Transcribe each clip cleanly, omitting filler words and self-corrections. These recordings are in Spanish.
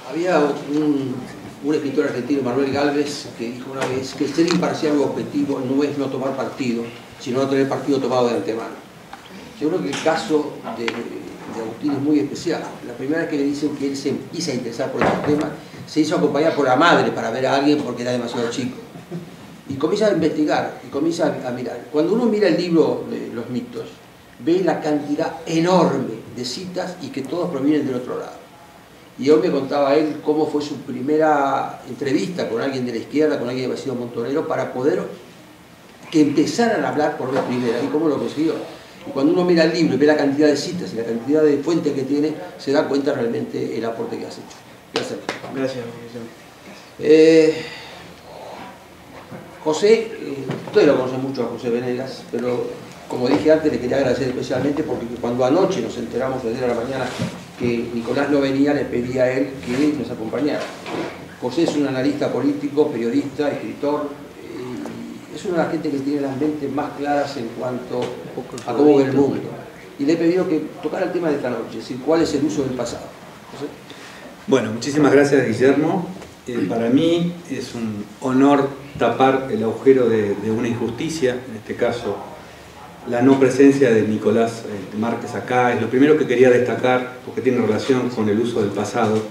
Había un escritor argentino, Manuel Gálvez, que dijo una vez que ser imparcial o objetivo no es no tomar partido, sino no tener partido tomado de antemano. Yo creo que el caso de Agustín es muy especial. La primera vez que le dicen que él se empieza a interesar por este tema, se hizo acompañar por la madre para ver a alguien porque era demasiado chico. Y comienza a investigar, y comienza a mirar. Cuando uno mira el libro de los mitos, ve la cantidad enorme de citas y que todos provienen del otro lado. Y hoy me contaba él cómo fue su primera entrevista con alguien de la izquierda, con alguien que había sido montonero, para poder que empezaran a hablar por vez primera, y cómo lo consiguió. Y cuando uno mira el libro y ve la cantidad de citas y la cantidad de fuentes que tiene, se da cuenta realmente el aporte que hace. Gracias. Gracias. José, ustedes lo conocen mucho a José Venegas, pero como dije antes, le quería agradecer especialmente porque cuando anoche nos enteramos ayer a la mañana que Nicolás no venía, le pedí a él que nos acompañara. José es un analista político, periodista, escritor, es una de las gente que tiene las mentes más claras en cuanto a cómo ve el mundo. Y le he pedido que tocara el tema de esta noche, es decir, cuál es el uso del pasado. ¿José? Bueno, muchísimas gracias, Guillermo. Para mí es un honor tapar el agujero de una injusticia, en este caso la no presencia de Nicolás Márquez acá. Es lo primero que quería destacar porque tiene relación con el uso del pasado.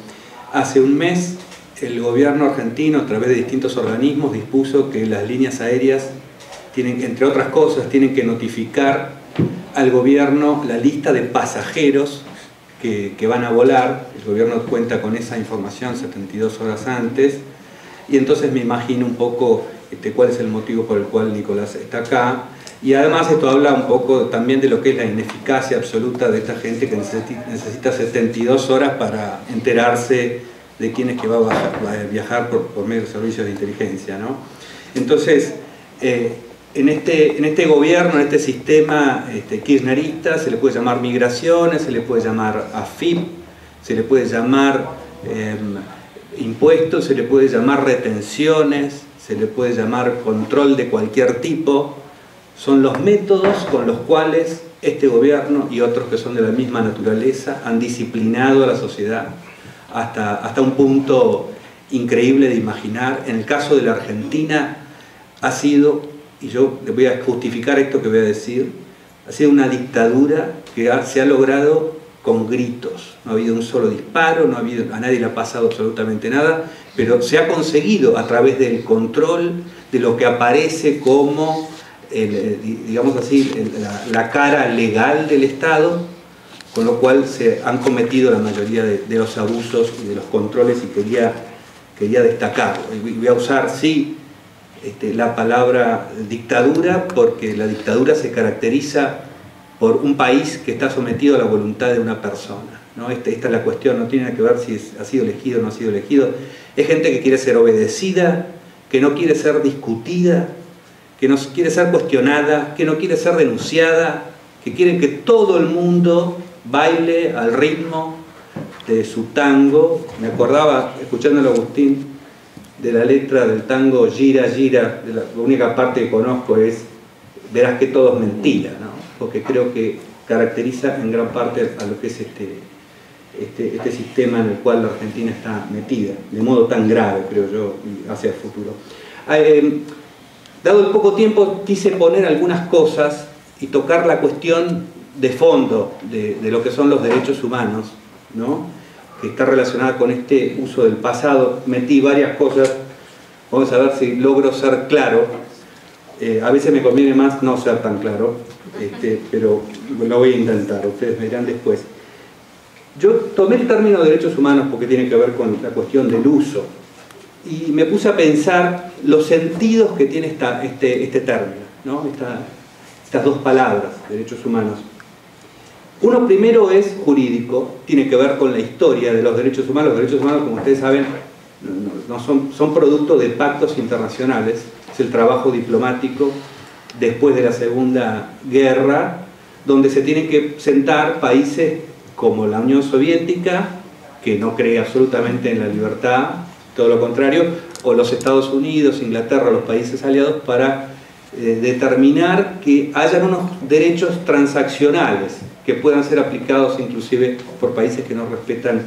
Hace un mes el gobierno argentino, a través de distintos organismos, dispuso que las líneas aéreas tienen, entre otras cosas, tienen que notificar al gobierno la lista de pasajeros que van a volar. El gobierno cuenta con esa información 72 horas antes, y entonces me imagino un poco cuál es el motivo por el cual Nicolás está acá. Y además esto habla un poco también de lo que es la ineficacia absoluta de esta gente que necesita 72 horas para enterarse de quién es que va a viajar por medio de servicios de inteligencia, ¿no? Entonces, en este gobierno, en este sistema kirchnerista, se le puede llamar migraciones, se le puede llamar AFIP, se le puede llamar impuestos, se le puede llamar retenciones, se le puede llamar control de cualquier tipo. Son los métodos con los cuales este gobierno y otros que son de la misma naturaleza han disciplinado a la sociedad hasta un punto increíble de imaginar. En el caso de la Argentina ha sido, y yo le voy a justificar esto que voy a decir, ha sido una dictadura que se ha logrado con gritos. No ha habido un solo disparo, a nadie le ha pasado absolutamente nada, pero se ha conseguido a través del control de lo que aparece como digamos así, la cara legal del Estado, con lo cual se han cometido la mayoría de los abusos y de los controles, y quería destacarlo. Y voy a usar, sí, la palabra dictadura, porque la dictadura se caracteriza por un país que está sometido a la voluntad de una persona, ¿no? Esta es la cuestión, no tiene que ver si ha sido elegido o no ha sido elegido. Es gente que quiere ser obedecida, que no quiere ser discutida, que no quiere ser cuestionada, que no quiere ser denunciada, que quiere que todo el mundo baile al ritmo de su tango. Me acordaba, escuchándolo a Agustín, de la letra del tango Gira, Gira. La única parte que conozco es Verás que todo es mentira, ¿no? Porque creo que caracteriza en gran parte a lo que es este sistema en el cual la Argentina está metida, de modo tan grave, creo yo, hacia el futuro. Dado el poco tiempo, quise poner algunas cosas y tocar la cuestión de fondo de lo que son los derechos humanos, ¿no? Que está relacionada con este uso del pasado. Metí varias cosas, vamos a ver si logro ser claro. A veces me conviene más no ser tan claro, pero lo voy a intentar, ustedes verán después. Yo tomé el término de derechos humanos porque tiene que ver con la cuestión del uso, y me puse a pensar los sentidos que tiene este término, ¿no? Estas dos palabras, derechos humanos. Uno primero es jurídico, tiene que ver con la historia de los derechos humanos. Los derechos humanos, como ustedes saben, son producto de pactos internacionales. Es el trabajo diplomático después de la Segunda Guerra, donde se tienen que sentar países como la Unión Soviética, que no cree absolutamente en la libertad, todo lo contrario, o los Estados Unidos, Inglaterra, los países aliados, para determinar que hayan unos derechos transaccionales que puedan ser aplicados inclusive por países que no respetan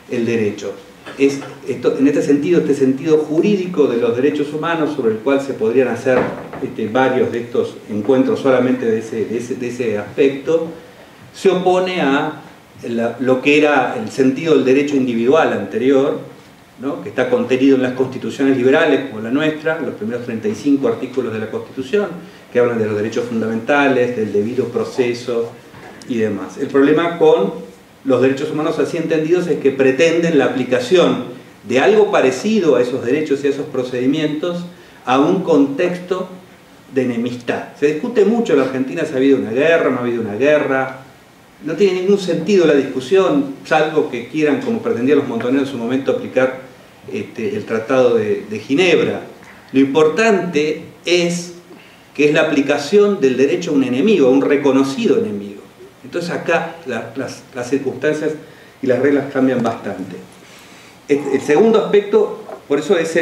el derecho. es en este sentido jurídico de los derechos humanos, sobre el cual se podrían hacer varios de estos encuentros solamente de ese aspecto, se opone a lo que era el sentido del derecho individual anterior, ¿no?, que está contenido en las constituciones liberales como la nuestra, los primeros 35 artículos de la Constitución, que hablan de los derechos fundamentales, del debido proceso y demás. El problema con los derechos humanos así entendidos es que pretenden la aplicación de algo parecido a esos derechos y a esos procedimientos a un contexto de enemistad. Se discute mucho en la Argentina si ha habido una guerra, no ha habido una guerra. No tiene ningún sentido la discusión, salvo que quieran, como pretendían los montoneros en su momento, aplicar el Tratado de Ginebra. Lo importante es que es la aplicación del derecho a un enemigo, a un reconocido enemigo. Entonces acá las circunstancias y las reglas cambian bastante. El segundo aspecto, por eso es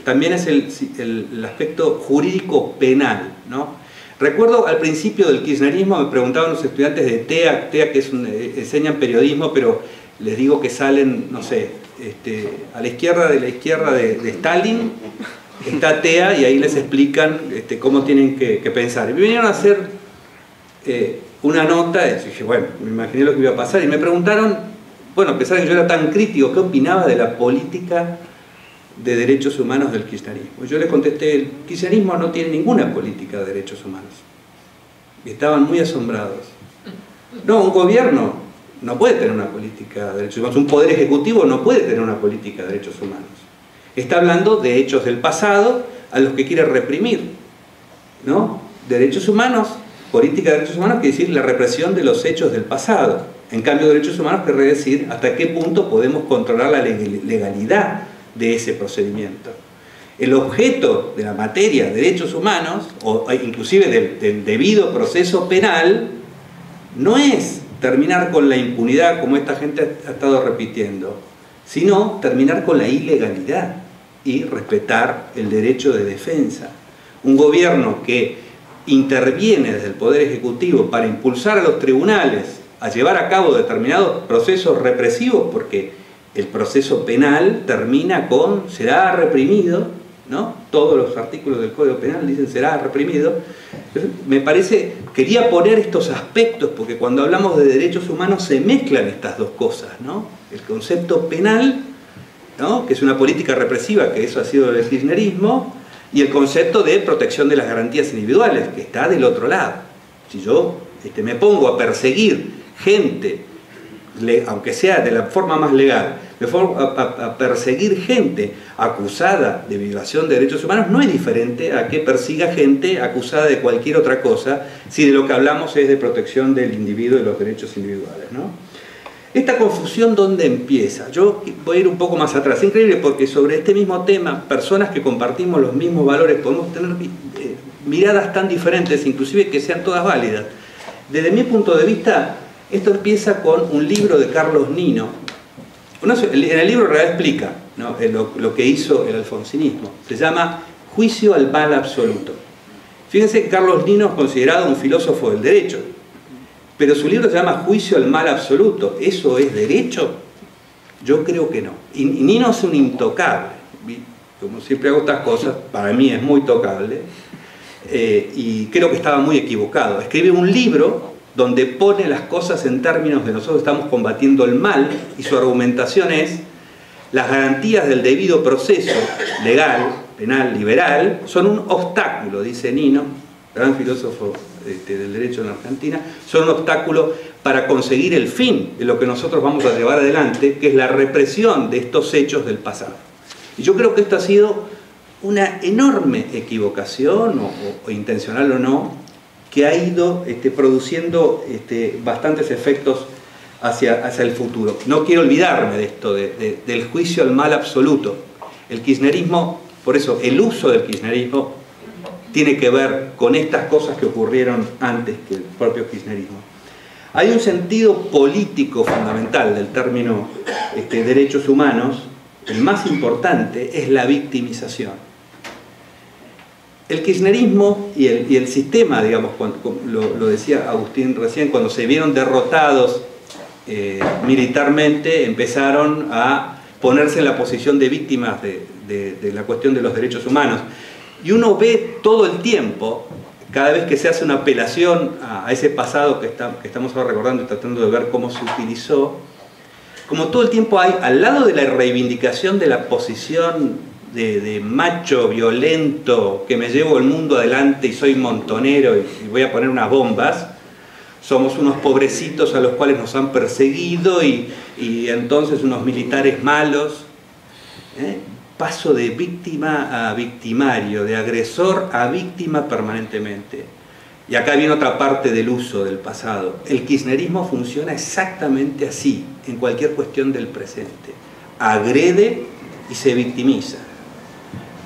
también es el aspecto jurídico penal, ¿no? Recuerdo al principio del kirchnerismo, me preguntaban los estudiantes de TEA que enseñan periodismo, pero les digo que salen, no sé, a la izquierda de Stalin está TEA, y ahí les explican cómo tienen que pensar. Y me vinieron a hacer una nota, y dije, bueno, me imaginé lo que iba a pasar, y me preguntaron, bueno, a pesar de que yo era tan crítico, ¿qué opinaba de la política de derechos humanos del kirchnerismo? Yo les contesté, el kirchnerismo no tiene ninguna política de derechos humanos. Y estaban muy asombrados. No, un gobierno no puede tener una política de derechos humanos, un poder ejecutivo no puede tener una política de derechos humanos. Está hablando de hechos del pasado a los que quiere reprimir, ¿no? Derechos humanos, política de derechos humanos quiere decir la represión de los hechos del pasado. En cambio, derechos humanos quiere decir hasta qué punto podemos controlar la legalidad de ese procedimiento. El objeto de la materia de derechos humanos, o inclusive del debido proceso penal, no es terminar con la impunidad, como esta gente ha estado repitiendo, sino terminar con la ilegalidad y respetar el derecho de defensa. Un gobierno que interviene desde el Poder Ejecutivo para impulsar a los tribunales a llevar a cabo determinados procesos represivos, porque el proceso penal termina con será reprimido, ¿no? Todos los artículos del Código Penal dicen será reprimido. Me parece, quería poner estos aspectos, porque cuando hablamos de derechos humanos se mezclan estas dos cosas, ¿no? El concepto penal, ¿no?, que es una política represiva, que eso ha sido el kirchnerismo, y el concepto de protección de las garantías individuales, que está del otro lado. Si yo me pongo a perseguir gente, aunque sea de la forma más legal, me pongo a perseguir gente acusada de violación de derechos humanos, no es diferente a que persiga gente acusada de cualquier otra cosa, si de lo que hablamos es de protección del individuo y los derechos individuales, ¿no? Esta confusión, ¿dónde empieza? Yo voy a ir un poco más atrás. Es increíble porque sobre este mismo tema, personas que compartimos los mismos valores podemos tener miradas tan diferentes, inclusive que sean todas válidas. Desde mi punto de vista, esto empieza con un libro de Carlos Nino. En el libro en realidad explica, ¿no?, lo que hizo el alfonsinismo. Se llama Juicio al mal absoluto. Fíjense que Carlos Nino es considerado un filósofo del derecho, pero su libro se llama Juicio al mal absoluto. ¿Eso es derecho? Yo creo que no. Y Nino es un intocable. Como siempre hago estas cosas, para mí es muy tocable, y creo que estaba muy equivocado. Escribe un libro donde pone las cosas en términos de nosotros estamos combatiendo el mal, y su argumentación es las garantías del debido proceso legal, penal, liberal, son un obstáculo, dice Nino, gran filósofo del derecho en Argentina, son un obstáculo para conseguir el fin de lo que nosotros vamos a llevar adelante, que es la represión de estos hechos del pasado. Y yo creo que esto ha sido una enorme equivocación, o intencional o no, que ha ido produciendo bastantes efectos hacia el futuro. No quiero olvidarme de esto, del juicio al mal absoluto. El kirchnerismo, por eso el uso del kirchnerismo tiene que ver con estas cosas que ocurrieron antes que el propio kirchnerismo. Hay un sentido político fundamental del término derechos humanos. El más importante es la victimización. El kirchnerismo y el sistema, digamos, lo decía Agustín recién, cuando se vieron derrotados militarmente empezaron a ponerse en la posición de víctimas de la cuestión de los derechos humanos. Y uno ve todo el tiempo, cada vez que se hace una apelación a ese pasado que estamos ahora recordando y tratando de ver cómo se utilizó, como todo el tiempo hay, al lado de la reivindicación de la posición de macho violento, que me llevo el mundo adelante y soy montonero y voy a poner unas bombas, somos unos pobrecitos a los cuales nos han perseguido y entonces unos militares malos. Paso de víctima a victimario, de agresor a víctima permanentemente. Y acá viene otra parte del uso del pasado. El kirchnerismo funciona exactamente así, en cualquier cuestión del presente. Agrede y se victimiza.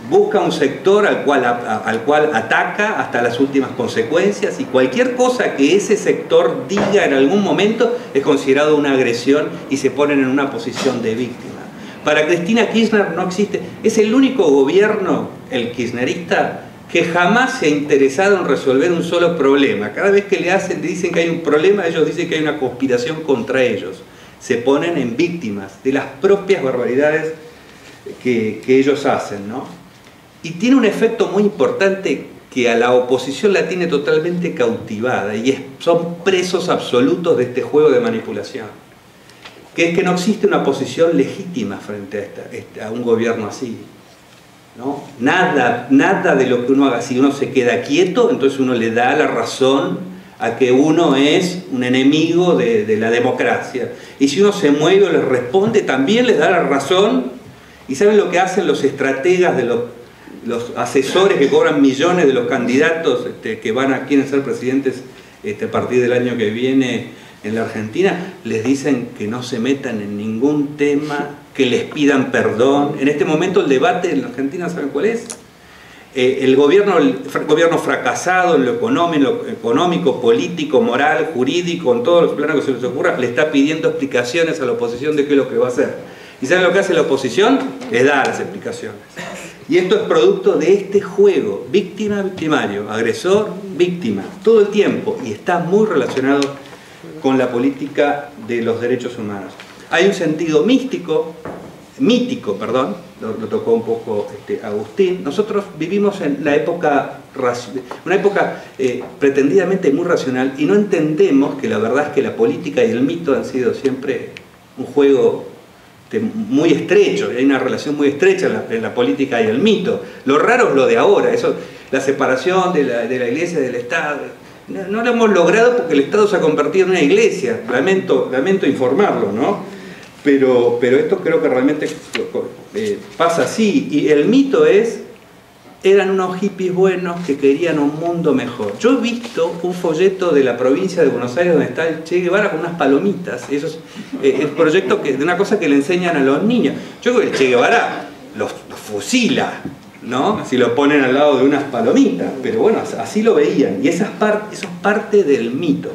Busca un sector al cual ataca hasta las últimas consecuencias, y cualquier cosa que ese sector diga en algún momento es considerado una agresión y se ponen en una posición de víctima. Para Cristina Kirchner no existe, es el único gobierno, el kirchnerista, que jamás se ha interesado en resolver un solo problema. Cada vez que le dicen que hay un problema, ellos dicen que hay una conspiración contra ellos. Se ponen en víctimas de las propias barbaridades que ellos hacen, ¿no? Y tiene un efecto muy importante que a la oposición la tiene totalmente cautivada, y son presos absolutos de este juego de manipulación, que es que no existe una posición legítima frente a un gobierno así, ¿no? Nada de lo que uno haga, si uno se queda quieto, entonces uno le da la razón a que uno es un enemigo de la democracia. Y si uno se mueve o les responde, también les da la razón. ¿Y saben lo que hacen los estrategas de los asesores que cobran millones de los candidatos que quieren ser presidentes a partir del año que viene en la Argentina? Les dicen que no se metan en ningún tema, que les pidan perdón. En este momento el debate en la Argentina, ¿saben cuál es? El gobierno fracasado en lo económico, político, moral, jurídico, en todos los planos que se les ocurra, le está pidiendo explicaciones a la oposición de qué es lo que va a hacer. ¿Y saben lo que hace la oposición? Le da las explicaciones. Y esto es producto de este juego, víctima-victimario, agresor-víctima, todo el tiempo, y está muy relacionado con la política de los derechos humanos. Hay un sentido mítico, lo tocó un poco Agustín. Nosotros vivimos en una época pretendidamente muy racional, y no entendemos que la verdad es que la política y el mito han sido siempre un juego muy estrecho, y hay una relación muy estrecha en la política y el mito. Lo raro es lo de ahora, la separación de la iglesia y del Estado. No lo hemos logrado porque el Estado se ha convertido en una iglesia, lamento informarlo, ¿no? Pero esto creo que realmente pasa así, y el mito eran unos hippies buenos que querían un mundo mejor. Yo he visto un folleto de la provincia de Buenos Aires donde está el Che Guevara con unas palomitas. Eso es el proyecto de una cosa que le enseñan a los niños. Yo creo que el Che Guevara los fusila, ¿no? Si lo ponen al lado de unas palomitas, pero bueno, así lo veían, y eso es parte del mito,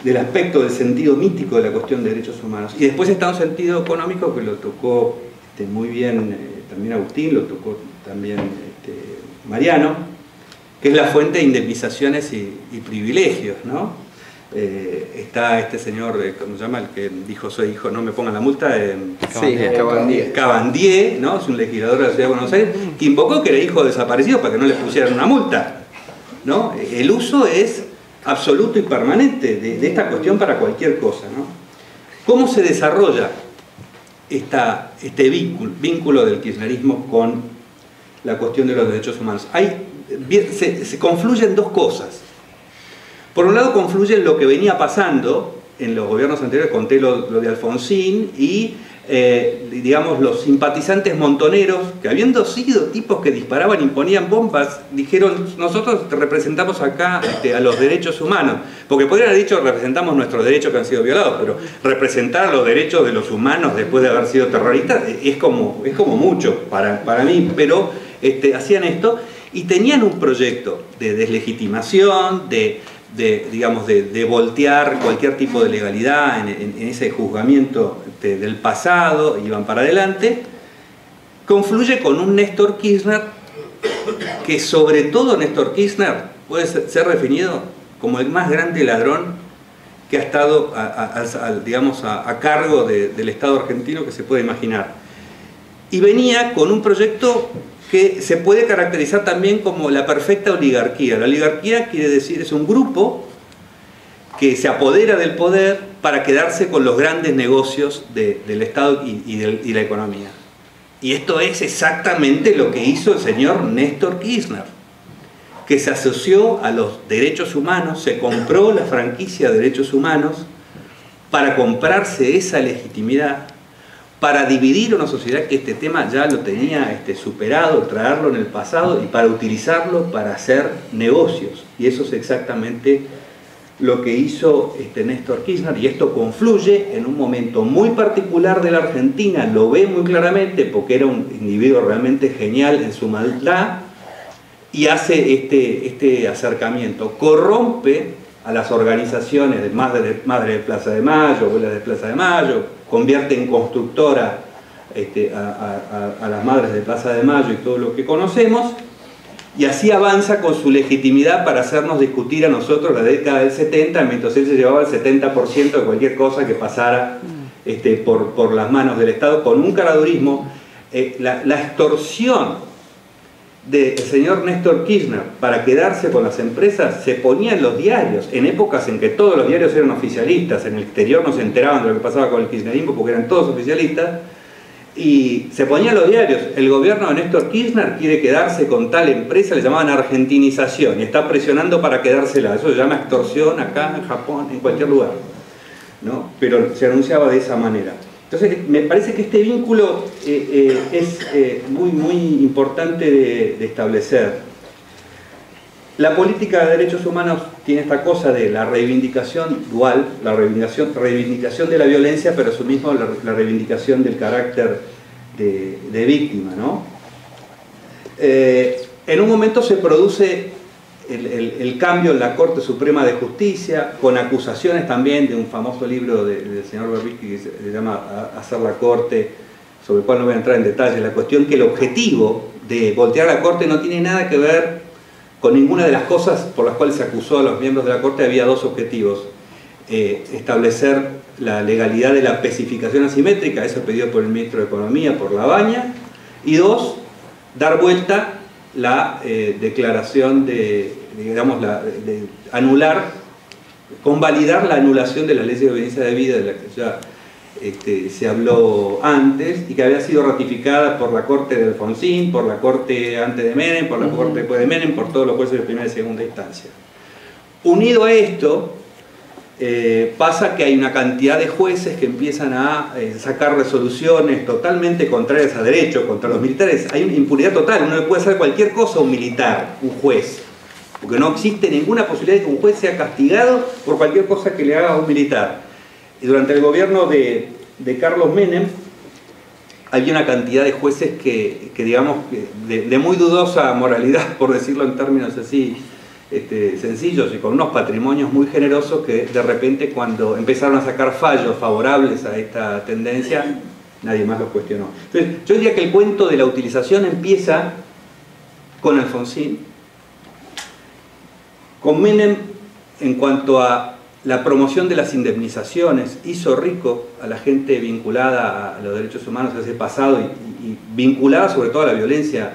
del aspecto del sentido mítico de la cuestión de derechos humanos. Y después está un sentido económico que lo tocó muy bien también Agustín, lo tocó también Mariano, que es la fuente de indemnizaciones y privilegios, ¿no? Está este señor, ¿cómo se llama? El que dijo soy hijo, no me pongan la multa, Cabandier, ¿no? Es un legislador de la Ciudad de Buenos Aires, que invocó que era hijo desaparecido para que no le pusieran una multa, ¿no? El uso es absoluto y permanente de esta cuestión para cualquier cosa, ¿no? ¿Cómo se desarrolla este vínculo del kirchnerismo con la cuestión de los derechos humanos? Se confluyen dos cosas. Por un lado confluyen lo que venía pasando en los gobiernos anteriores, conté lo de Alfonsín, y digamos los simpatizantes montoneros, que habiendo sido tipos que disparaban y ponían bombas, dijeron nosotros representamos acá a los derechos humanos, porque podrían haber dicho representamos nuestros derechos que han sido violados, pero representar los derechos de los humanos después de haber sido terroristas es como mucho para mí, pero hacían esto y tenían un proyecto de deslegitimación, de voltear cualquier tipo de legalidad en ese juzgamiento del pasado, iban para adelante. Confluye con un Néstor Kirchner que, sobre todo, Néstor Kirchner puede ser definido como el más grande ladrón que ha estado digamos, a cargo del Estado argentino que se puede imaginar. Y venía con un proyecto que se puede caracterizar también como la perfecta oligarquía. La oligarquía quiere decir, es un grupo que se apodera del poder para quedarse con los grandes negocios del Estado y la economía. Y esto es exactamente lo que hizo el señor Néstor Kirchner, que se asoció a los derechos humanos, se compró la franquicia de derechos humanos para comprarse esa legitimidad, para dividir una sociedad que este tema ya lo tenía superado, traerlo en el pasado y para utilizarlo para hacer negocios. Y eso es exactamente lo que hizo Néstor Kirchner, y esto confluye en un momento muy particular de la Argentina, lo ve muy claramente porque era un individuo realmente genial en su maldad, y hace este acercamiento, corrompe a las organizaciones de Madre de Plaza de Mayo, Abuelas de Plaza de Mayo, convierte en constructora a las Madres de Plaza de Mayo y todo lo que conocemos, y así avanza con su legitimidad para hacernos discutir a nosotros la década del 70, mientras él se llevaba el 70% de cualquier cosa que pasara por las manos del Estado, con un caradurismo. La extorsión del señor Néstor Kirchner para quedarse con las empresas se ponía en los diarios, en épocas en que todos los diarios eran oficialistas, en el exterior no se enteraban de lo que pasaba con el kirchnerismo porque eran todos oficialistas, y se ponía en los diarios: el gobierno de Néstor Kirchner quiere quedarse con tal empresa, le llamaban argentinización, y está presionando para quedársela. Eso se llama extorsión acá, en Japón, en cualquier lugar, ¿no? Pero se anunciaba de esa manera. Entonces me parece que este vínculo es muy importante de establecer. La política de derechos humanos tiene esta cosa de la reivindicación dual, la reivindicación de la violencia, pero eso mismo la reivindicación del carácter de víctima, ¿no? En un momento se produce el cambio en la Corte Suprema de Justicia, con acusaciones también de un famoso libro del señor Berbisky que se llama Hacer la Corte, sobre el cual no voy a entrar en detalle. La cuestión que el objetivo de voltear la Corte no tiene nada que ver con ninguna de las cosas por las cuales se acusó a los miembros de la Corte. Había dos objetivos: establecer la legalidad de la especificación asimétrica, eso pedido por el ministro de Economía, por Labaña, y dos, dar vuelta la declaración de anular, convalidar la anulación de la ley de obediencia de vida, de la que ya se habló antes, y que había sido ratificada por la Corte de Alfonsín, por la Corte antes de Menem, por la Corte después de Menem, por todos los jueces de primera y segunda instancia. Unido a esto, pasa que hay una cantidad de jueces que empiezan a sacar resoluciones totalmente contrarias a derecho, contra los militares. Hay una impunidad total, uno le puede hacer cualquier cosa a un militar, un juez, porque no existe ninguna posibilidad de que un juez sea castigado por cualquier cosa que le haga a un militar. Y durante el gobierno de Carlos Menem había una cantidad de jueces que digamos, de muy dudosa moralidad, por decirlo en términos así sencillos, y con unos patrimonios muy generosos, que de repente, cuando empezaron a sacar fallos favorables a esta tendencia, nadie más los cuestionó. Entonces, yo diría que el cuento de la utilización empieza con Alfonsín, con Menem en cuanto a la promoción de las indemnizaciones. Hizo rico a la gente vinculada a los derechos humanos de ese pasado y vinculada sobre todo a la violencia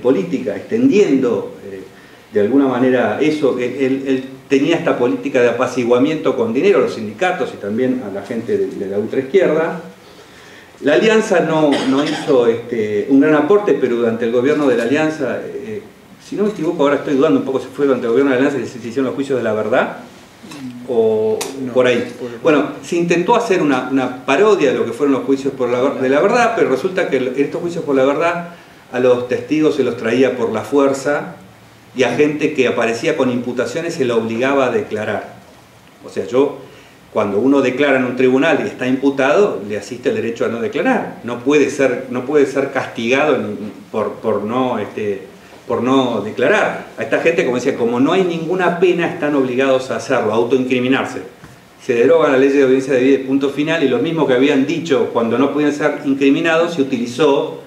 política, extendiendo de alguna manera eso. Él tenía esta política de apaciguamiento con dinero a los sindicatos y también a la gente de la ultraizquierda. La Alianza no hizo un gran aporte, pero durante el gobierno de la Alianza, si no me equivoco, ahora estoy dudando un poco si fue durante el gobierno de la Alianza que se hicieron los juicios de la verdad, o no, por ahí. Bueno, se intentó hacer una parodia de lo que fueron los juicios de la verdad, pero resulta que estos juicios por la verdad a los testigos se los traía por la fuerza, y a gente que aparecía con imputaciones se lo obligaba a declarar. O sea, cuando uno declara en un tribunal y está imputado, le asiste el derecho a no declarar. No puede ser castigado por no declarar. A esta gente, como decía, como no hay ninguna pena, están obligados a hacerlo, a autoincriminarse. Se deroga la ley de obediencia de vida, punto final, y lo mismo que habían dicho cuando no podían ser incriminados se utilizó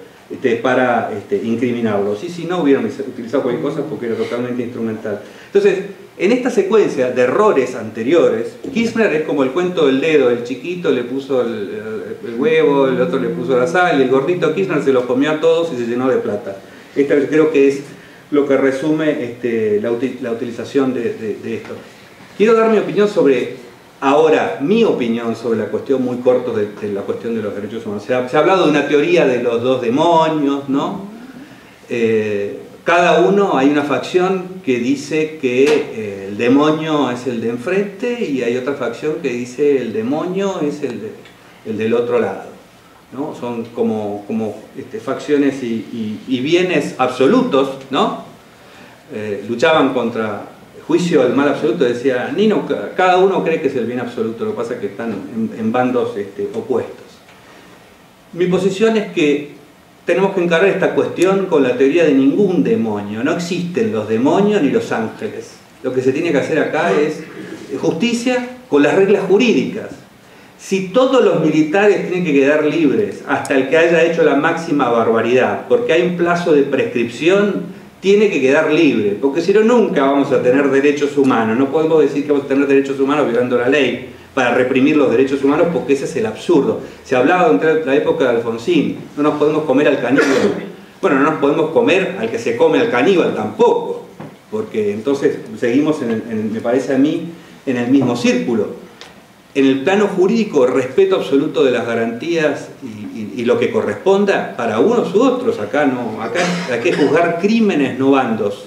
para incriminarlos. Y si no, hubieran utilizado cualquier cosa porque era totalmente instrumental. Entonces, En esta secuencia de errores anteriores, Kirchner es como el cuento del dedo, el chiquito le puso el huevo, el otro le puso la sal, y el gordito Kirchner se los comió a todos y se llenó de plata. Esta creo que es lo que resume la utilización de esto. Quiero dar mi opinión sobre, ahora, mi opinión sobre la cuestión muy corta de la cuestión de los derechos humanos. Se ha hablado de una teoría de los dos demonios, ¿no? Cada uno, hay una facción que dice que el demonio es el de enfrente y hay otra facción que dice el demonio es el del otro lado, ¿no? Son como facciones y bienes absolutos, ¿no? Luchaban contra el juicio del mal absoluto, decía Nino, cada uno cree que es el bien absoluto, lo que pasa es que están en bandos opuestos. Mi posición es que tenemos que encarar esta cuestión con la teoría de ningún demonio. No existen los demonios ni los ángeles. Lo que se tiene que hacer acá es justicia con las reglas jurídicas. Si todos los militares tienen que quedar libres hasta el que haya hecho la máxima barbaridad, porque hay un plazo de prescripción, tiene que quedar libre, porque si no nunca vamos a tener derechos humanos. No podemos decir que vamos a tener derechos humanos violando la ley para reprimir los derechos humanos, porque ese es el absurdo. Se hablaba durante la época de Alfonsín, no nos podemos comer al caníbal. Bueno, no nos podemos comer al que se come al caníbal tampoco, porque entonces seguimos, me parece a mí, en el mismo círculo. En el plano jurídico, respeto absoluto de las garantías y lo que corresponda para unos u otros. Acá hay que juzgar crímenes, no bandos.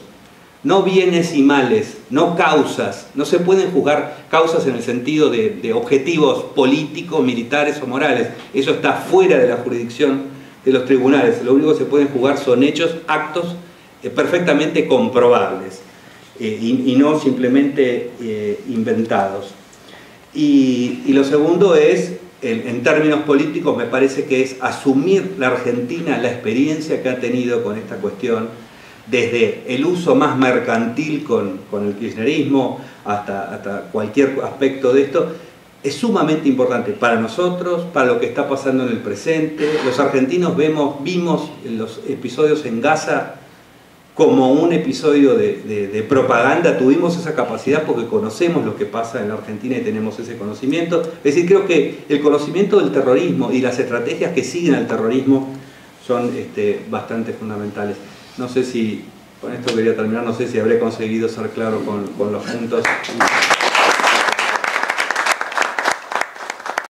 No bienes y males, no causas. No se pueden juzgar causas en el sentido de objetivos políticos, militares o morales. Eso está fuera de la jurisdicción de los tribunales. Lo único que se pueden juzgar son hechos, actos perfectamente comprobables y no simplemente inventados. Y lo segundo es, en términos políticos, me parece que es asumir la Argentina la experiencia que ha tenido con esta cuestión, desde el uso más mercantil con el kirchnerismo hasta cualquier aspecto de esto, es sumamente importante para nosotros, para lo que está pasando en el presente. Los argentinos vimos los episodios en Gaza como un episodio de propaganda. Tuvimos esa capacidad porque conocemos lo que pasa en la Argentina y tenemos ese conocimiento. Es decir, creo que el conocimiento del terrorismo y las estrategias que siguen al terrorismo son bastante fundamentales. No sé si, con esto quería terminar, no sé si habré conseguido ser claro con los puntos.